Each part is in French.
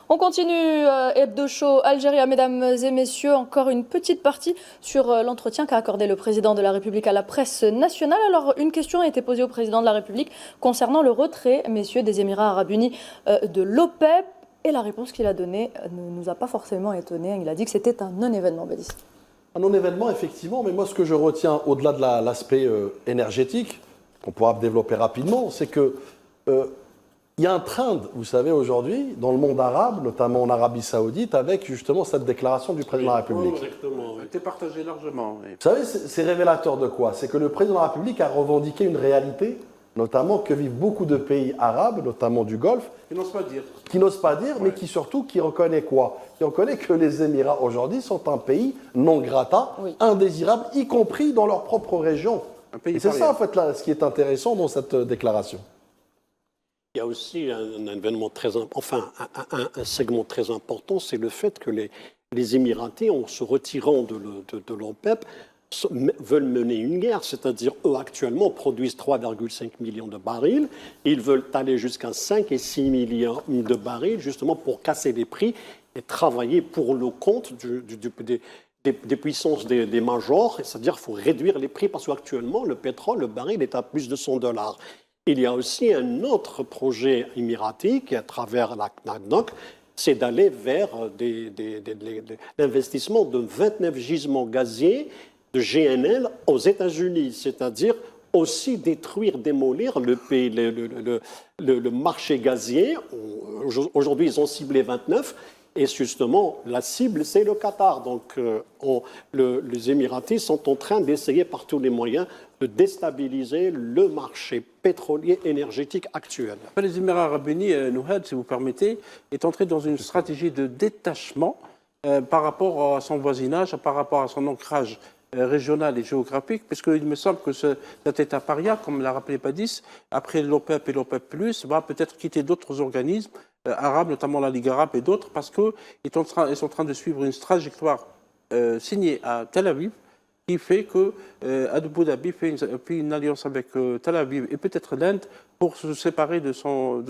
On continue Hebdo Show Algérie, mesdames et messieurs, encore une petite partie sur l'entretien qu'a accordé le président de la République à la presse nationale. Alors, une question a été posée au président de la République concernant le retrait, messieurs, des Émirats Arabes Unis de l'OPEP. Et la réponse qu'il a donnée ne nous a pas forcément étonnés. Il a dit que c'était un non-événement, Bélis. Un non-événement, effectivement, mais moi ce que je retiens au-delà de l'aspect énergétique, qu'on pourra développer rapidement, c'est que il y a un trend, vous savez, aujourd'hui, dans le monde arabe, notamment en Arabie Saoudite, avec justement cette déclaration du président de la République. Exactement, oui. C'était partagé largement. Oui. Vous savez, c'est révélateur de quoi? C'est que le président de la République a revendiqué une réalité, notamment que vivent beaucoup de pays arabes, notamment du Golfe, Qui n'osent pas dire. Qui n'osent pas dire, mais qui surtout qui reconnaît quoi? Qui reconnaît que les Émirats aujourd'hui sont un pays non grata, indésirable, y compris dans leur propre région. Et c'est ça en fait là, ce qui est intéressant dans cette déclaration. Il y a aussi un événement très un segment très important, c'est le fait que les Émiratis, en se retirant de l'OPEP, veulent mener une guerre, c'est-à-dire eux actuellement produisent 3,5 millions de barils, ils veulent aller jusqu'à 5 et 6 millions de barils justement pour casser les prix et travailler pour le compte des puissances des majors, c'est-à-dire qu'il faut réduire les prix parce qu'actuellement le pétrole, le baril est à plus de $100. Il y a aussi un autre projet émirati qui, à travers la NACDOC, c'est d'aller vers l'investissement de 29 gisements gaziers de GNL aux États-Unis, c'est-à-dire aussi détruire, démolir le marché gazier. Aujourd'hui, ils ont ciblé 29. Et justement, la cible, c'est le Qatar. Donc, les Émiratis sont en train d'essayer par tous les moyens de déstabiliser le marché pétrolier énergétique actuel. Les Émirats Arabes Unis, Nouhad, si vous permettez, est entré dans une stratégie de détachement par rapport à son voisinage, par rapport à son ancrage régional et géographique, puisqu'il me semble que cet État paria, comme l'a rappelé Badis, après l'OPEP et l'OPEP+, va peut-être quitter d'autres organismes arabes, notamment la Ligue arabe et d'autres, parce qu'ils sont en train de suivre une trajectoire signée à Tel Aviv, qui fait que Abu Dhabi fait une alliance avec Tel Aviv et peut-être l'Inde pour se séparer de son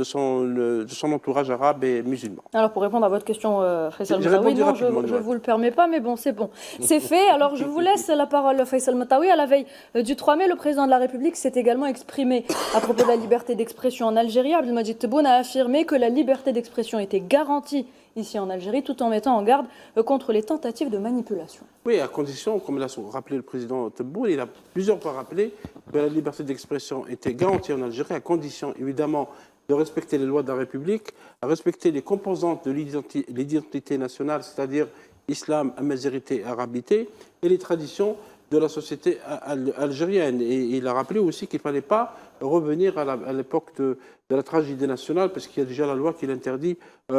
entourage arabe et musulman. Alors pour répondre à votre question, Faisal Mataoui, non, je ne vous le permets pas, mais bon, c'est bon. C'est fait. Alors je vous laisse la parole, Faisal Mataoui. À la veille du 3 mai, le président de la République s'est également exprimé à propos de la liberté d'expression en Algérie. Abdelmajid Tebboune a affirmé que la liberté d'expression était garantie ici en Algérie, tout en mettant en garde contre les tentatives de manipulation. Oui, à condition, comme l'a rappelé le président Tebboune, il a plusieurs fois rappelé que la liberté d'expression était garantie en Algérie, à condition évidemment de respecter les lois de la République, à respecter les composantes de l'identité nationale, c'est-à-dire islam, amazérité, arabité, et les traditions de la société algérienne. Et il a rappelé aussi qu'il ne fallait pas revenir à l'époque de la tragédie nationale, parce qu'il y a déjà la loi qui l'interdit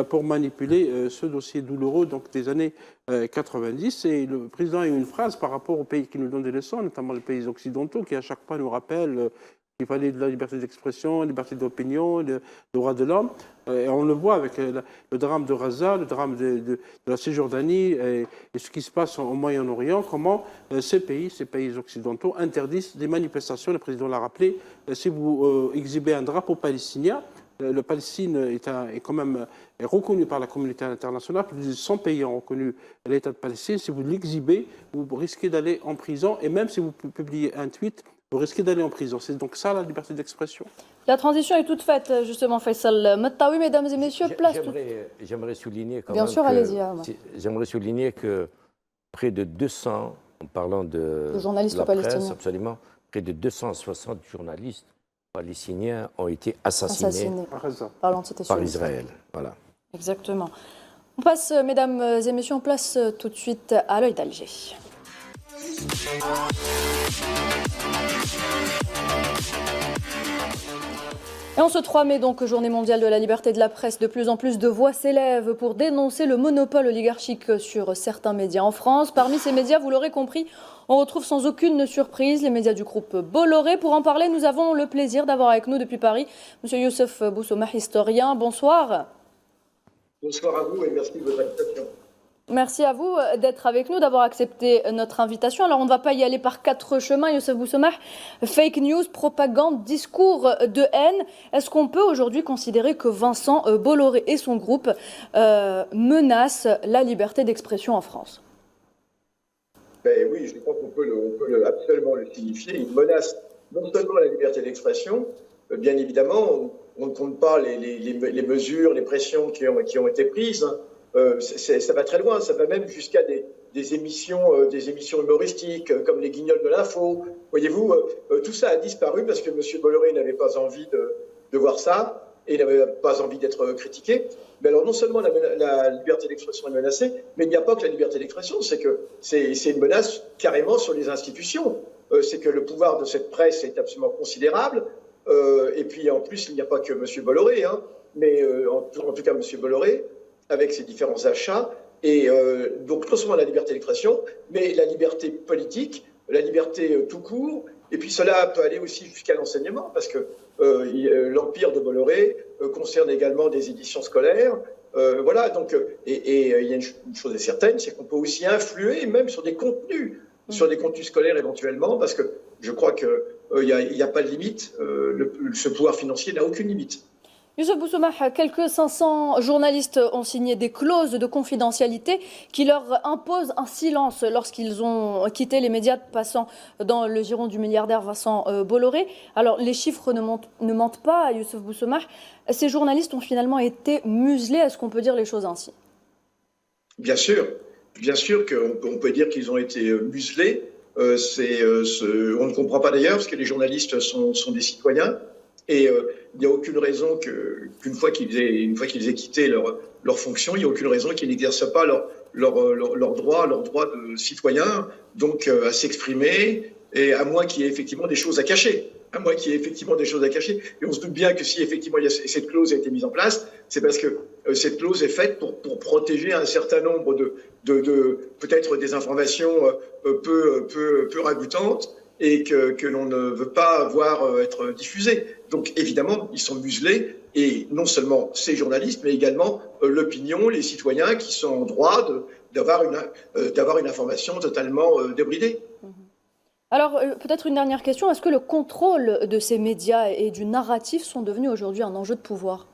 pour manipuler ce dossier douloureux donc des années 90. Et le président a eu une phrase par rapport aux pays qui nous donnent des leçons, notamment les pays occidentaux, qui à chaque fois nous rappellent qu'il fallait de la liberté d'expression, liberté d'opinion, le droit de l'homme. Et on le voit avec le drame de Gaza, le drame de la Cisjordanie et ce qui se passe au Moyen-Orient, comment ces pays occidentaux interdisent des manifestations. Le président l'a rappelé, si vous exhibez un drapeau palestinien, le Palestine est quand même reconnu par la communauté internationale. Plus de 100 pays ont reconnu l'État de Palestine. Si vous l'exhibez, vous risquez d'aller en prison. Et même si vous publiez un tweet, vous risquez d'aller en prison. C'est donc ça la liberté d'expression. La transition est toute faite, justement, Faisal Mataoui, mesdames et messieurs. J'aimerais souligner quand Bien même sûr, allez-y. J'aimerais souligner que près de 200, en parlant de journalistes la palestiniens, presse, absolument, près de 260 journalistes palestiniens ont été assassinés par Israël. Voilà. Exactement. On passe, mesdames et messieurs, on place tout de suite à l'œil d'Alger. Et en ce 3 mai, donc, journée mondiale de la liberté de la presse, de plus en plus de voix s'élèvent pour dénoncer le monopole oligarchique sur certains médias en France. Parmi ces médias, vous l'aurez compris, on retrouve sans aucune surprise les médias du groupe Bolloré. Pour en parler, nous avons le plaisir d'avoir avec nous depuis Paris M. Youssef Boussouma, historien. Bonsoir. Bonsoir à vous et merci de votre invitation. Merci à vous d'être avec nous, d'avoir accepté notre invitation. Alors, on ne va pas y aller par 4 chemins, Youssef Boussoumah. Fake news, propagande, discours de haine. Est-ce qu'on peut aujourd'hui considérer que Vincent Bolloré et son groupe menacent la liberté d'expression en France? Ben oui, je crois qu'on peut, absolument le signifier. Il menace non seulement la liberté d'expression, bien évidemment, on ne compte pas les mesures, les pressions qui ont été prises. Ça va très loin, ça va même jusqu'à des émissions humoristiques comme les Guignols de l'info. Voyez-vous, tout ça a disparu parce que M. Bolloré n'avait pas envie de voir ça et n'avait pas envie d'être critiqué. Mais alors non seulement la liberté d'expression est menacée, mais il n'y a pas que la liberté d'expression, c'est une menace carrément sur les institutions. C'est que le pouvoir de cette presse est absolument considérable. Et puis en plus, il n'y a pas que M. Bolloré, hein, mais en tout cas M. Bolloré, avec ses différents achats. Et donc non seulement la liberté d'expression, mais la liberté politique, la liberté tout court. Et puis cela peut aller aussi jusqu'à l'enseignement, parce que l'empire de Bolloré concerne également des éditions scolaires. Voilà, donc, et il y a une chose est certaine, c'est qu'on peut aussi influer même sur des contenus scolaires éventuellement, parce que je crois qu'il n'y a pas de limite. Ce pouvoir financier n'a aucune limite. Youssef Boussoumah, quelques 500 journalistes ont signé des clauses de confidentialité qui leur imposent un silence lorsqu'ils ont quitté les médias, passant dans le giron du milliardaire Vincent Bolloré. Alors, les chiffres ne mentent pas, Youssef Boussoumah. Ces journalistes ont finalement été muselés. Est-ce qu'on peut dire les choses ainsi? Bien sûr qu'on peut dire qu'ils ont été muselés. On ne comprend pas d'ailleurs, parce que les journalistes sont des citoyens. Et il n'y a aucune raison qu'une fois qu'ils aient quitté leur fonction, il n'y a aucune raison qu'ils n'exercent pas leur droit de citoyen, donc à s'exprimer, et à moins qu'il y ait effectivement des choses à cacher. Et on se doute bien que si effectivement cette clause a été mise en place, c'est parce que cette clause est faite pour protéger un certain nombre de peut-être des informations peu ragoûtantes, et que l'on ne veut pas voir être diffusé. Donc évidemment, ils sont muselés, et non seulement ces journalistes, mais également l'opinion, les citoyens qui sont en droit d'avoir une information totalement débridée. Alors, peut-être une dernière question. Est-ce que le contrôle de ces médias et du narratif sont devenus aujourd'hui un enjeu de pouvoir?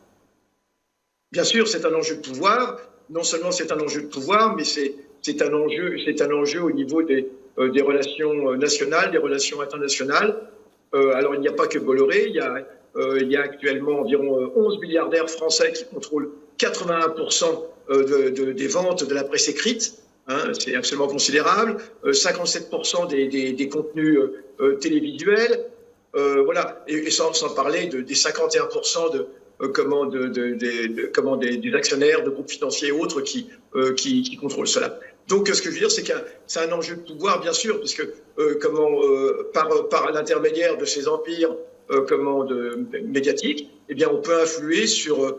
Bien sûr, c'est un enjeu de pouvoir. Non seulement c'est un enjeu de pouvoir, mais c'est un enjeu au niveau des relations nationales, des relations internationales. Alors, il n'y a pas que Bolloré. Il y a actuellement environ 11 milliardaires français qui contrôlent 81% des ventes de la presse écrite. Hein, c'est absolument considérable. 57% des contenus télévisuels. Voilà. Et sans parler des 51% des actionnaires de groupes financiers et autres qui contrôlent cela. Donc, ce que je veux dire, c'est que c'est un enjeu de pouvoir, bien sûr, puisque par l'intermédiaire de ces empires médiatiques, eh bien, on peut influer sur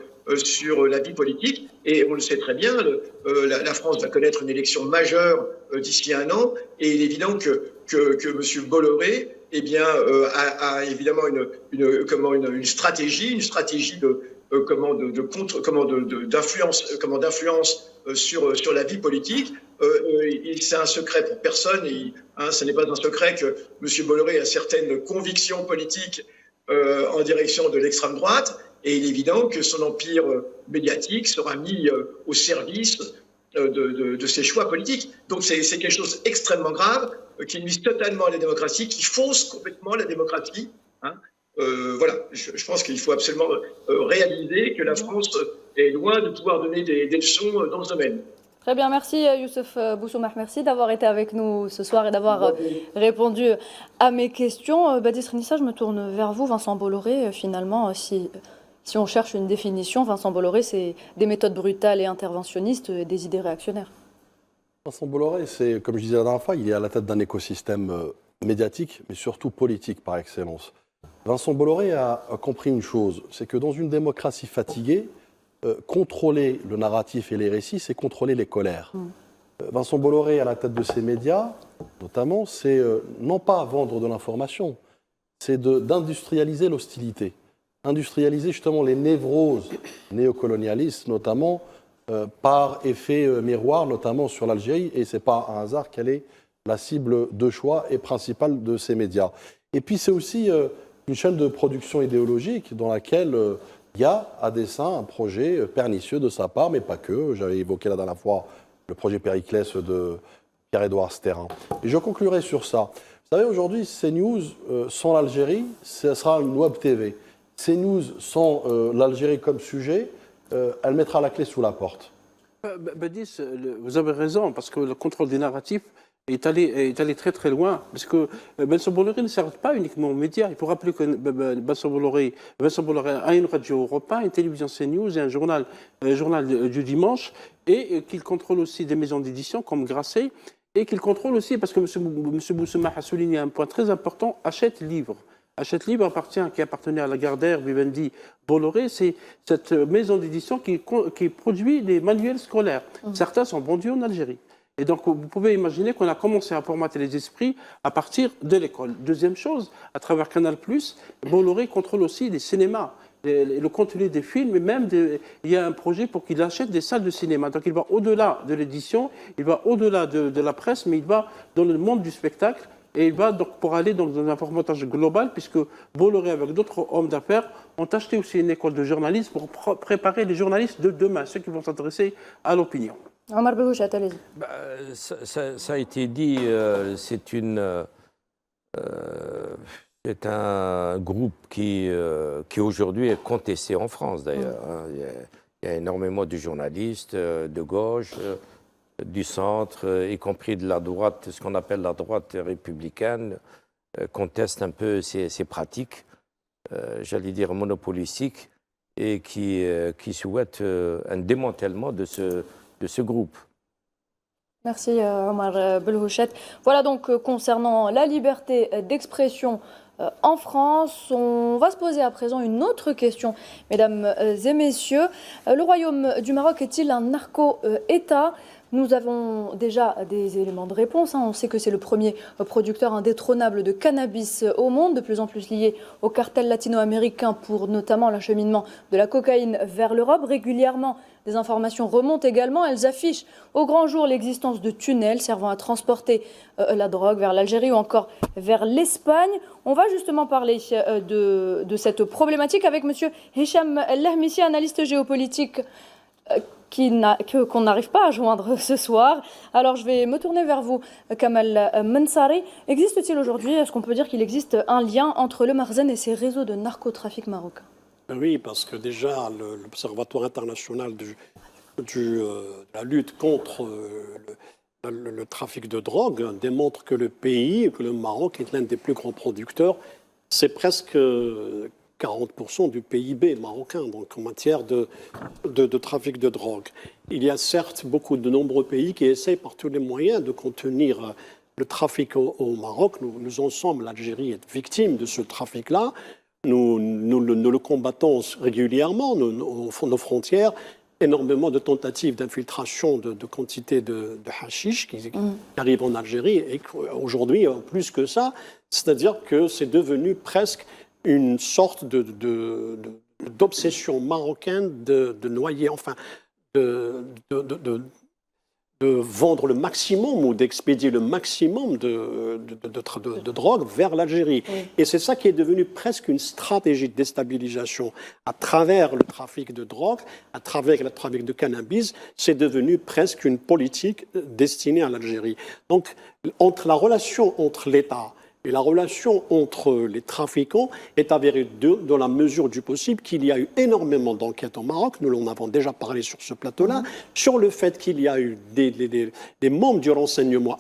la vie politique. Et on le sait très bien, la France va connaître une élection majeure d'ici un an, et il est évident que M. Bolloré, eh bien, a évidemment une stratégie d'influence sur la vie politique. C'est un secret pour personne. Ce n'est pas un secret que M. Bolloré a certaines convictions politiques en direction de l'extrême droite, et il est évident que son empire médiatique sera mis au service de ses choix politiques. Donc c'est quelque chose d'extrêmement grave qui nuit totalement à la démocratie, qui fausse complètement la démocratie. Hein. Voilà, je pense qu'il faut absolument réaliser que la France est loin de pouvoir donner des leçons dans ce domaine. Très bien, merci Youssef Boussoumah, merci d'avoir été avec nous ce soir et d'avoir répondu à mes questions. Badi Srenissa, je me tourne vers vous. Vincent Bolloré, finalement, si on cherche une définition, Vincent Bolloré, c'est des méthodes brutales et interventionnistes, des idées réactionnaires. Vincent Bolloré, c'est, comme je disais la dernière fois, il est à la tête d'un écosystème médiatique, mais surtout politique par excellence. Vincent Bolloré a compris une chose, c'est que dans une démocratie fatiguée, contrôler le narratif et les récits, c'est contrôler les colères. Vincent Bolloré, à la tête de ces médias, notamment, c'est non pas vendre de l'information, c'est d'industrialiser l'hostilité, industrialiser justement les névroses néocolonialistes, notamment par effet miroir, notamment sur l'Algérie, et ce n'est pas un hasard qu'elle est la cible de choix et principale de ces médias. Et puis c'est aussi une chaîne de production idéologique dans laquelle il y a à dessein un projet pernicieux de sa part, mais pas que. J'avais évoqué la dernière fois le projet Périclès de Pierre-Édouard Sterrin. Et je conclurai sur ça. Vous savez, aujourd'hui, CNews, sans l'Algérie, ce sera une web TV. CNews, sans l'Algérie comme sujet, elle mettra la clé sous la porte. Badis, vous avez raison, parce que le contrôle des narratifs est allé très très loin, parce que Vincent Bolloré ne sert pas uniquement aux médias. Il faut rappeler que Vincent Bolloré a une radio Europe 1, une télévision CNews et un journal du dimanche, et qu'il contrôle aussi des maisons d'édition comme Grasset, et qu'il contrôle aussi, parce que M. Boussemah a souligné un point très important, Hachette Livre. Hachette Livre qui appartenait à Lagardère, Vivendi, Bolloré, c'est cette maison d'édition qui produit des manuels scolaires. Certains sont vendus en Algérie. Et donc, vous pouvez imaginer qu'on a commencé à formater les esprits à partir de l'école. Deuxième chose, à travers Canal+, Bolloré contrôle aussi les cinémas, le contenu des films, et même il y a un projet pour qu'il achète des salles de cinéma. Donc, il va au-delà de l'édition, il va au-delà de la presse, mais il va dans le monde du spectacle. Et il va donc pour aller dans un formatage global, puisque Bolloré, avec d'autres hommes d'affaires, ont acheté aussi une école de journalisme pour préparer les journalistes de demain, ceux qui vont s'intéresser à l'opinion. Omar Belhouchat, allez-y. Ça a été dit, c'est un groupe qui aujourd'hui est contesté en France d'ailleurs. Il y a énormément de journalistes de gauche, du centre, y compris de la droite, ce qu'on appelle la droite républicaine, contestent un peu ces pratiques, j'allais dire monopolistiques, et qui souhaitent un démantèlement de ce groupe. Merci Omar Belhouchat. Voilà donc concernant la liberté d'expression en France. On va se poser à présent une autre question, mesdames et messieurs. Le Royaume du Maroc est-il un narco-État ? Nous avons déjà des éléments de réponse. On sait que c'est le premier producteur indétrônable de cannabis au monde, de plus en plus lié au cartel latino-américain pour notamment l'acheminement de la cocaïne vers l'Europe. Régulièrement, des informations remontent également. Elles affichent au grand jour l'existence de tunnels servant à transporter la drogue vers l'Algérie ou encore vers l'Espagne. On va justement parler de cette problématique avec M. Hicham Lahmissi, analyste géopolitique, qu'on n'arrive pas à joindre ce soir. Alors je vais me tourner vers vous, Kamal Mansari. Existe-t-il aujourd'hui, est-ce qu'on peut dire qu'il existe un lien entre le Marzen et ses réseaux de narcotrafic marocains ? Oui, parce que déjà l'Observatoire international de la lutte contre le trafic de drogue démontre que le pays, que le Maroc est l'un des plus grands producteurs. C'est presque 40% du PIB marocain, donc en matière de trafic de drogue. Il y a certes de nombreux pays qui essayent par tous les moyens de contenir le trafic au Maroc. Nous en sommes, l'Algérie est victime de ce trafic-là. Nous le combattons régulièrement, nos frontières, énormément de tentatives d'infiltration de quantités de hashish qui arrivent en Algérie. Et aujourd'hui, plus que ça, c'est-à-dire que c'est devenu presque une sorte d'obsession marocaine de noyer, enfin, de vendre le maximum ou d'expédier le maximum de drogue vers l'Algérie. Oui. Et c'est ça qui est devenu presque une stratégie de déstabilisation. À travers le trafic de drogue, à travers le trafic de cannabis, c'est devenu presque une politique destinée à l'Algérie. Donc, la relation entre l'État et la relation entre les trafiquants est avérée dans la mesure du possible qu'il y a eu énormément d'enquêtes au Maroc, nous en avons déjà parlé sur ce plateau-là, sur le fait qu'il y a eu des membres du renseignement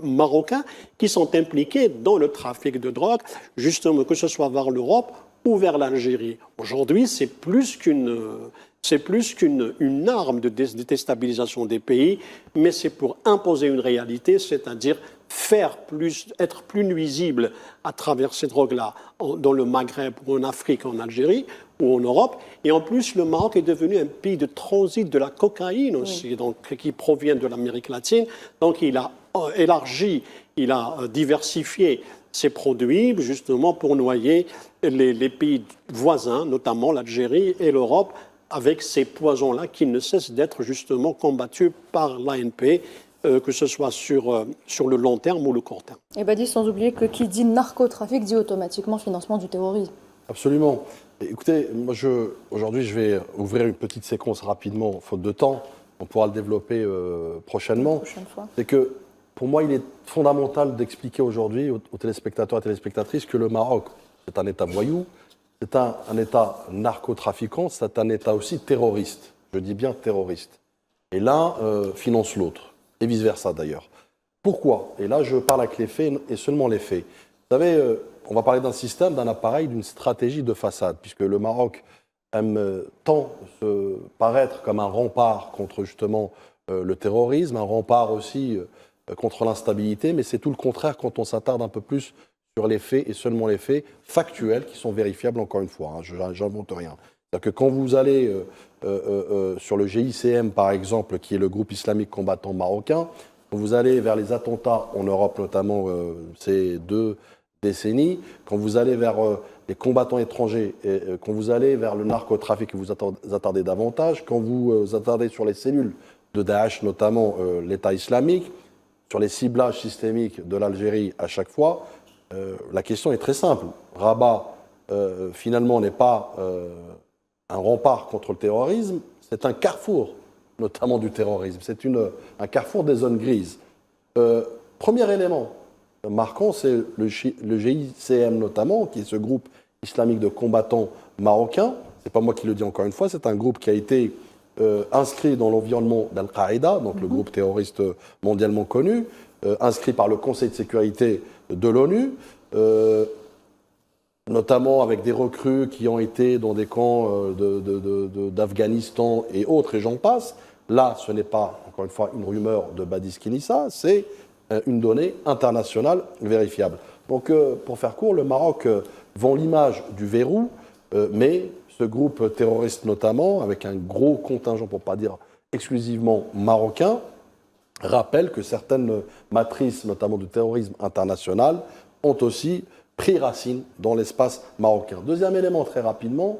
marocain qui sont impliqués dans le trafic de drogue, justement que ce soit vers l'Europe ou vers l'Algérie. Aujourd'hui, c'est plus qu'une arme de déstabilisation des pays, mais c'est pour imposer une réalité, c'est-à-dire être plus nuisible à travers ces drogues-là dans le Maghreb ou en Afrique, en Algérie ou en Europe. Et en plus, le Maroc est devenu un pays de transit de la cocaïne aussi, donc, qui provient de l'Amérique latine. Donc il a élargi, il a diversifié ses produits justement pour noyer les pays voisins, notamment l'Algérie et l'Europe, avec ces poisons-là qui ne cessent d'être justement combattus par l'ANP, que ce soit sur le long terme ou le court terme. Et Badi, sans oublier que qui dit narcotrafic dit automatiquement financement du terrorisme. Absolument. Et écoutez, moi aujourd'hui je vais ouvrir une petite séquence rapidement, faute de temps, on pourra le développer prochainement. Prochaine fois. C'est que pour moi il est fondamental d'expliquer aujourd'hui aux téléspectateurs et téléspectatrices que le Maroc, c'est un État voyou, c'est un État narcotrafiquant, c'est un État aussi terroriste. Je dis bien terroriste. Et l'un finance l'autre, et vice-versa d'ailleurs. Pourquoi? Et là je parle avec les faits et seulement les faits. Vous savez, on va parler d'un système, d'un appareil, d'une stratégie de façade, puisque le Maroc aime tant se paraître comme un rempart contre justement le terrorisme, un rempart aussi contre l'instabilité, mais c'est tout le contraire quand on s'attarde un peu plus sur les faits et seulement les faits factuels qui sont vérifiables encore une fois. Hein, je n'invente rien. C'est-à-dire que quand vous allez sur le GICM par exemple, qui est le groupe islamique combattant marocain, quand vous allez vers les attentats en Europe notamment ces 2 décennies, quand vous allez vers les combattants étrangers, quand vous allez vers le narcotrafic et vous attardez davantage, quand vous attardez sur les cellules de Daesh, notamment l'État islamique, sur les ciblages systémiques de l'Algérie à chaque fois, la question est très simple. Rabat, finalement, n'est pas un rempart contre le terrorisme, c'est un carrefour, notamment du terrorisme. C'est un carrefour des zones grises. Premier élément marquant, c'est le GICM notamment, qui est ce groupe islamique de combattants marocains. C'est pas moi qui le dis encore une fois, c'est un groupe qui a été inscrit dans l'environnement d'Al-Qaïda, donc le groupe terroriste mondialement connu, inscrit par le Conseil de sécurité de l'ONU, notamment avec des recrues qui ont été dans des camps d'Afghanistan et autres, et j'en passe. Là, ce n'est pas, encore une fois, une rumeur de Badis Kinissa, c'est une donnée internationale vérifiable. Donc, pour faire court, le Maroc vend l'image du verrou, mais ce groupe terroriste notamment, avec un gros contingent, pour ne pas dire exclusivement marocain, rappelle que certaines matrices, notamment du terrorisme international, ont aussi pris racine dans l'espace marocain. Deuxième élément, très rapidement,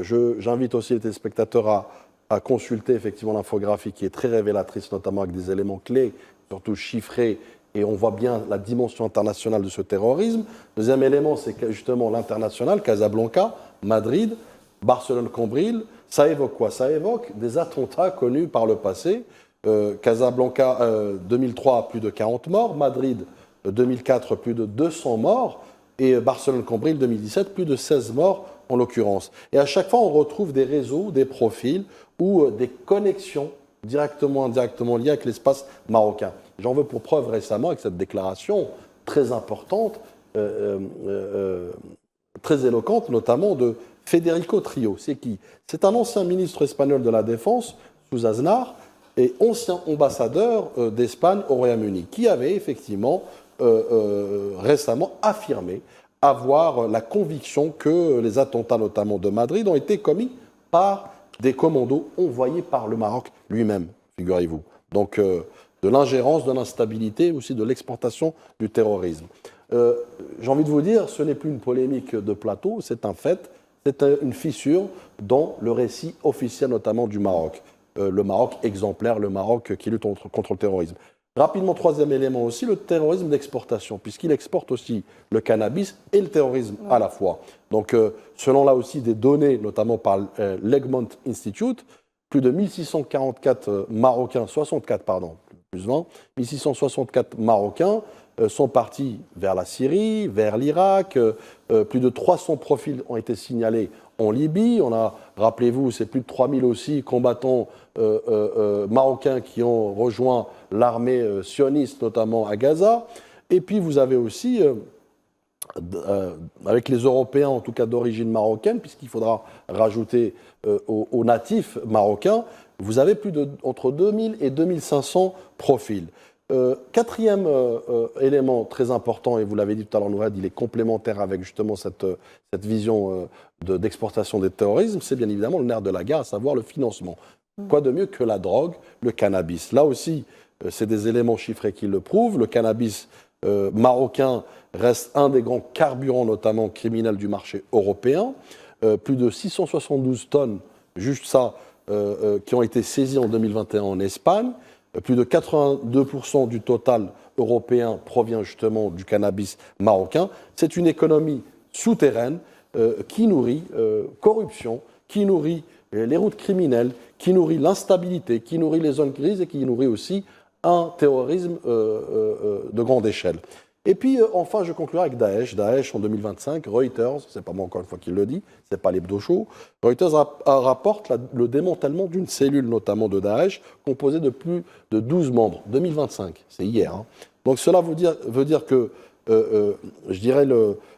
j'invite aussi les téléspectateurs à consulter effectivement l'infographie qui est très révélatrice, notamment avec des éléments clés, surtout chiffrés, et on voit bien la dimension internationale de ce terrorisme. Deuxième élément, c'est justement l'international, Casablanca, Madrid, Barcelone-Cambril. Ça évoque quoi? Ça évoque des attentats connus par le passé. Casablanca, 2003, plus de 40 morts. Madrid, 2004, plus de 200 morts. Et Barcelone-Cambril, 2017, plus de 16 morts en l'occurrence. Et à chaque fois, on retrouve des réseaux, des profils ou des connexions directement, indirectement liées avec l'espace marocain. J'en veux pour preuve récemment avec cette déclaration très importante, très éloquente, notamment de Federico Trio. C'est qui? C'est un ancien ministre espagnol de la Défense, sous Aznar, et ancien ambassadeur d'Espagne au Royaume-Uni, qui avait effectivement récemment affirmé avoir la conviction que les attentats, notamment de Madrid, ont été commis par des commandos envoyés par le Maroc lui-même, figurez-vous. Donc, de l'ingérence, de l'instabilité, aussi de l'exportation du terrorisme. J'ai envie de vous dire, ce n'est plus une polémique de plateau, c'est un fait, c'est une fissure dans le récit officiel, notamment du Maroc. Le Maroc exemplaire, le Maroc qui lutte contre le terrorisme. Rapidement, troisième élément aussi, le terrorisme d'exportation, puisqu'il exporte aussi le cannabis et le terrorisme à la fois. Donc, selon là aussi des données, notamment par l'Egmont Institute, plus de 1644 Marocains, 64 pardon, plus 20, 1664 Marocains sont partis vers la Syrie, vers l'Irak. Plus de 300 profils ont été signalés en Libye. On a, rappelez-vous, c'est plus de 3000 aussi combattants marocains qui ont rejoint l'armée sioniste, notamment à Gaza. Et puis vous avez aussi, avec les Européens, en tout cas d'origine marocaine, puisqu'il faudra rajouter aux natifs marocains, vous avez entre 2000 et 2500 profils. Quatrième élément très important, et vous l'avez dit tout à l'heure, Nouad, il est complémentaire avec justement cette vision d'exportation des terrorismes, c'est bien évidemment le nerf de la guerre, à savoir le financement. Quoi de mieux que la drogue, le cannabis? Là aussi, c'est des éléments chiffrés qui le prouvent. Le cannabis marocain reste un des grands carburants, notamment criminels du marché européen. Plus de 672 tonnes juste ça, qui ont été saisis en 2021 en Espagne. Plus de 82% du total européen provient justement du cannabis marocain. C'est une économie souterraine qui nourrit corruption, qui nourrit les routes criminelles, qui nourrit l'instabilité, qui nourrit les zones grises et qui nourrit aussi un terrorisme de grande échelle. Et puis, enfin, je conclurai avec Daesh. Daesh, en 2025, Reuters, c'est pas moi encore une fois qui le dit, c'est pas l'hebdo show, Reuters rapporte le démantèlement d'une cellule, notamment de Daesh, composée de plus de 12 membres. 2025, c'est hier. Hein. Donc cela veut dire que, je dirais,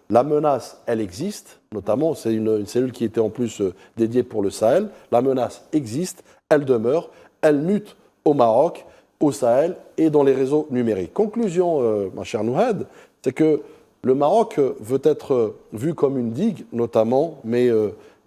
la menace, elle existe, notamment, c'est une cellule qui était en plus dédiée pour le Sahel. La menace existe, elle demeure, elle mute au Maroc, au Sahel et dans les réseaux numériques. Conclusion, ma chère Nouhad, c'est que le Maroc veut être vu comme une digue, notamment, mais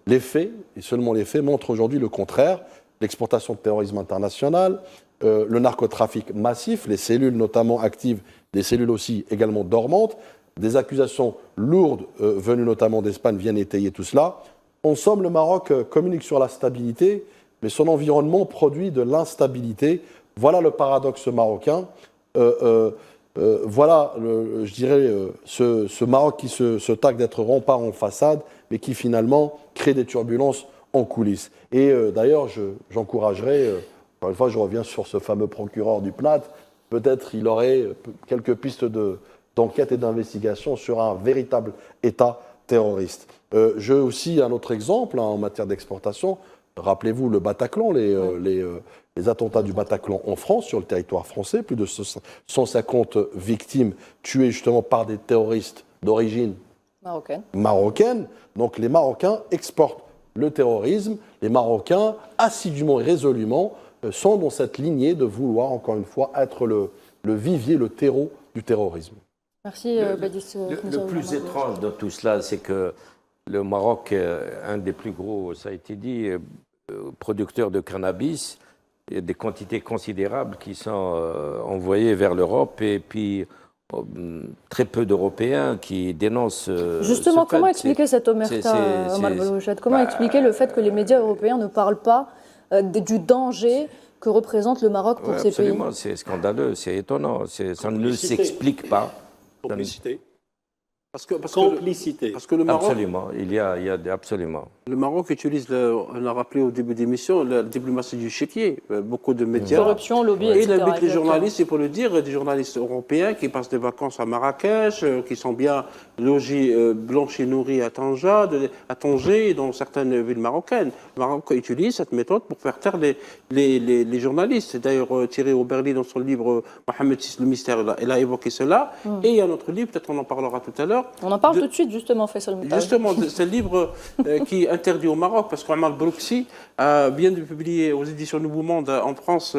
les faits, et seulement les faits, montrent aujourd'hui le contraire. L'exportation de terrorisme international, le narcotrafic massif, les cellules notamment actives, des cellules aussi également dormantes, des accusations lourdes venues notamment d'Espagne viennent étayer tout cela. En somme, le Maroc communique sur la stabilité, mais son environnement produit de l'instabilité. Voilà le paradoxe marocain. Voilà, je dirais, ce Maroc qui se targue d'être rempart en façade, mais qui finalement crée des turbulences en coulisses. Et d'ailleurs, j'encouragerais, encore une fois, je reviens sur ce fameux procureur du PNAD, peut-être il aurait quelques pistes d'enquête et d'investigation sur un véritable État terroriste. J'ai aussi un autre exemple en matière d'exportation. Rappelez-vous le Bataclan, les attentats du Bataclan en France, sur le territoire français, plus de 150 victimes tuées justement par des terroristes d'origine marocaine. Donc les Marocains exportent le terrorisme. Les Marocains, assidûment et résolument, sont dans cette lignée de vouloir, encore une fois, être le vivier, le terreau du terrorisme. Merci, Badis. Le plus étrange de tout cela, c'est que le Maroc, un des plus gros, ça a été dit, producteurs de cannabis, il y a des quantités considérables qui sont envoyées vers l'Europe et puis très peu d'Européens qui dénoncent. Justement, comment expliquer cette omerta, Omar Belouched? Comment expliquer le fait que les médias européens ne parlent pas du danger que représente le Maroc pour ces pays? Absolument, c'est scandaleux, c'est étonnant, ça ne s'explique pas. Complicité. Parce que le Maroc, absolument, il y a absolument. Le Maroc utilise, on l'a rappelé au début d'émission, la diplomatie du chéquier. Beaucoup de médias. Corruption, lobby, etc. Et il invite les journalistes, c'est pour le dire, des journalistes européens qui passent des vacances à Marrakech, qui sont bien logis, blanchis, nourris à Tanger et dans certaines villes marocaines. Le Maroc utilise cette méthode pour faire taire les journalistes. C'est d'ailleurs Thierry Oberli dans son livre Mohamed VI, le mystère, il a évoqué cela. Et il y a un autre livre, peut-être on en parlera tout à l'heure. On en parle tout de suite, justement, Faisal Moutaj. Justement, c'est le livre qui est interdit au Maroc, parce qu'Omar Brouksi vient de publier aux éditions Nouveau Monde en France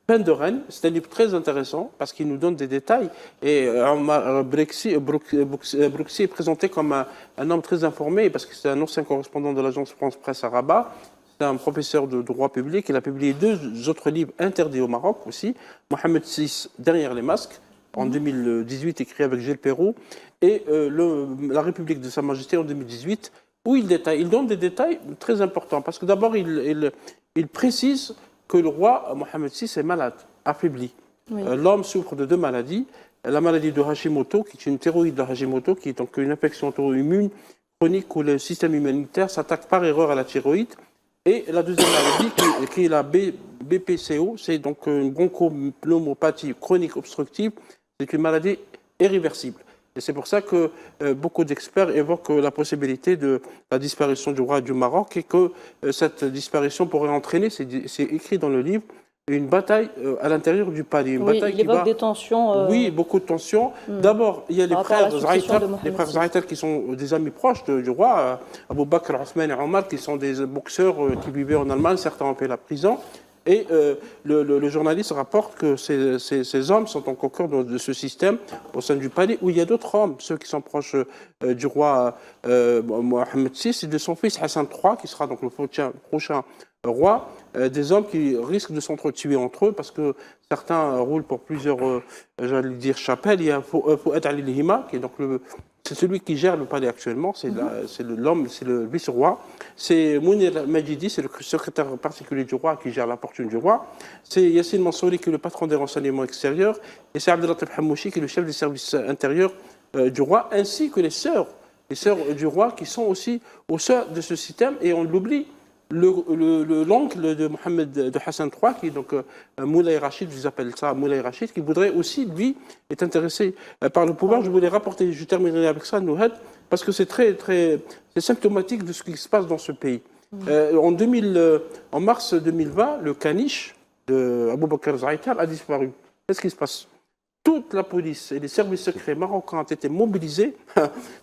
Peine de Reine. C'est un livre très intéressant, parce qu'il nous donne des détails. Et Omar Brouksi est présenté comme un homme très informé, parce que c'est un ancien correspondant de l'agence France-Presse à Rabat. C'est un professeur de droit public. Il a publié 2 autres livres interdits au Maroc aussi. Mohamed VI, Derrière les masques, en 2018, écrit avec Gilles Perrault, et la République de Sa Majesté en 2018, où il donne des détails très importants. Parce que d'abord, il précise que le roi Mohamed VI est malade, affaibli. Oui. L'homme souffre de 2 maladies. La maladie de Hashimoto, qui est une thyroïde de Hashimoto, qui est donc une infection auto-immune chronique où le système immunitaire s'attaque par erreur à la thyroïde. Et la deuxième maladie, qui est la BPCO, c'est donc une bronchopneumopathie chronique obstructive. C'est une maladie irréversible. Et c'est pour ça que beaucoup d'experts évoquent la possibilité de la disparition du roi du Maroc et que cette disparition pourrait entraîner, c'est écrit dans le livre, une bataille à l'intérieur du palais. Une bataille il évoque des tensions. Oui, beaucoup de tensions. D'abord, il y a les frères Zahaitel qui sont des amis proches du roi, Abou Bakr, Othman et Omar, qui sont des boxeurs qui vivaient en Allemagne, certains ont fait la prison. Et le journaliste rapporte que ces hommes sont encore au cœur de ce système au sein du palais, où il y a d'autres hommes, ceux qui sont proches du roi Mohamed VI et de son fils Hassan III, qui sera donc le prochain rois, des hommes qui risquent de s'entretuer entre eux parce que certains roulent pour plusieurs, j'allais dire, chapelles. Il y a Fouad Ali Lihima, qui est donc c'est celui qui gère le palais actuellement, c'est le vice-roi. C'est Mounir Majidi, c'est le secrétaire particulier du roi qui gère la fortune du roi. C'est Yassine Mansouri qui est le patron des renseignements extérieurs. Et c'est Abdelatif Hamouchi qui est le chef des services intérieurs du roi, ainsi que les sœurs du roi qui sont aussi au sein de ce système. Et on l'oublie, l'oncle de Mohamed de Hassan III, qui est donc Moulay Rachid, je vous appelle ça Moulay Rachid, qui voudrait aussi, lui, est intéressé par le pouvoir. Je voulais rapporter, je terminerai avec ça, Nouhed, parce que c'est c'est symptomatique de ce qui se passe dans ce pays. En mars 2020, le caniche de Abou Bakr Zaïkar a disparu. Qu'est-ce qui se passe? Toute la police et les services secrets marocains ont été mobilisés,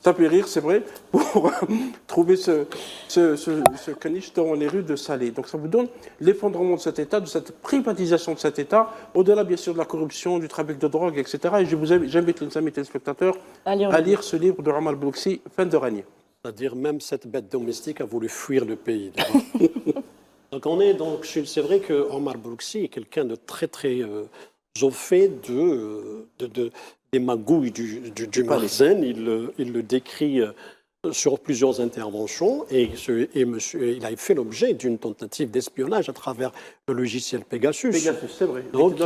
ça fait rire, c'est vrai, pour trouver ce caniche dans les rues de Salé. Donc ça vous donne l'effondrement de cet État, de cette privatisation de cet État, au-delà bien sûr de la corruption, du trafic de drogue, etc. Et j'invite les amis téléspectateurs à lire ce livre de Omar Blouksi, Fin de règne. C'est-à-dire même cette bête domestique a voulu fuir le pays. Donc c'est vrai que Omar Blouksi est quelqu'un de très très au fait des magouilles du Marzen. Il le décrit sur plusieurs interventions et il a fait l'objet d'une tentative d'espionnage à travers le logiciel Pegasus. Pegasus, c'est vrai. Donc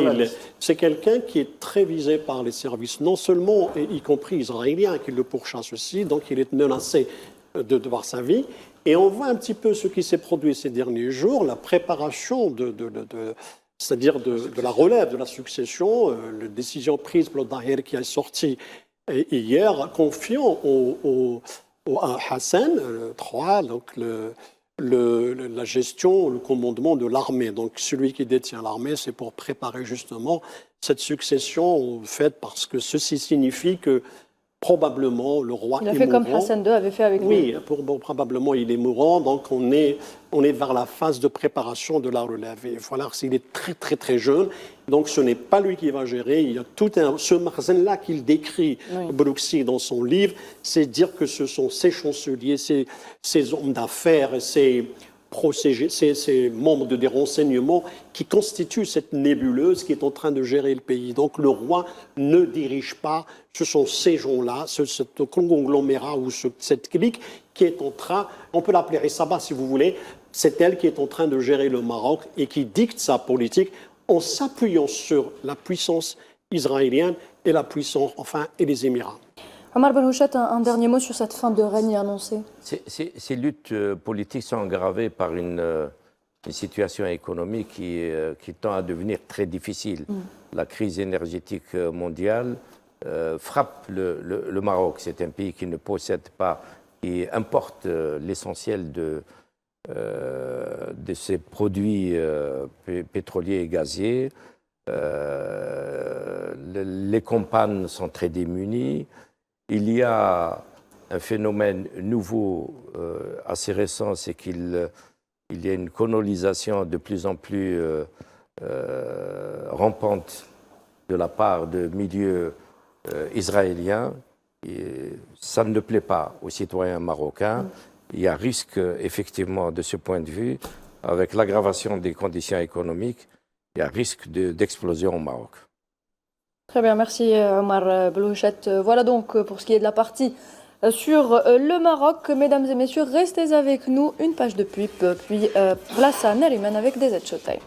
c'est quelqu'un qui est très visé par les services, non seulement, y compris israéliens, qui le pourchassent aussi, donc il est menacé de devoir sa vie. Et on voit un petit peu ce qui s'est produit ces derniers jours, la préparation c'est-à-dire de la relève, de la succession, la décision prise par le Daher qui est sorti hier, confiant à Hassan III, donc la gestion, le commandement de l'armée. Donc celui qui détient l'armée, c'est pour préparer justement cette succession faite parce que ceci signifie que probablement le roi est mourant. Il a fait comme Hassan II avait fait avec lui. Oui, probablement il est mourant, donc on est vers la phase de préparation de la relève. Et voilà, il est très très très jeune, donc ce n'est pas lui qui va gérer. Il y a ce Marzen-là qu'il décrit, Blouksi, dans son livre, c'est dire que ce sont ces chanceliers, ces hommes d'affaires, ces membres des renseignements qui constituent cette nébuleuse qui est en train de gérer le pays. Donc le roi ne dirige pas, ce sont ces gens-là, ce conglomérat ou cette clique qui est en train, on peut l'appeler Rissaba si vous voulez, c'est elle qui est en train de gérer le Maroc et qui dicte sa politique en s'appuyant sur la puissance israélienne et la puissance, et les Émirats. Omar Belhouchet, un dernier mot sur cette fin de règne annoncée. Ces luttes politiques sont aggravées par une situation économique qui tend à devenir très difficile. La crise énergétique mondiale frappe le Maroc. C'est un pays qui ne possède pas, qui importe l'essentiel de ses produits pétroliers et gaziers. Les campagnes sont très démunies. Il y a un phénomène nouveau, assez récent, c'est qu'il y a une colonisation de plus en plus rampante de la part de milieux israéliens. Et ça ne plaît pas aux citoyens marocains. Il y a risque, effectivement, de ce point de vue, avec l'aggravation des conditions économiques, il y a risque d'explosion au Maroc. Très bien, merci Omar Belhouchet. Voilà donc pour ce qui est de la partie sur le Maroc. Mesdames et messieurs, restez avec nous. Une page de pub, puis place à Neriman avec des Showtime.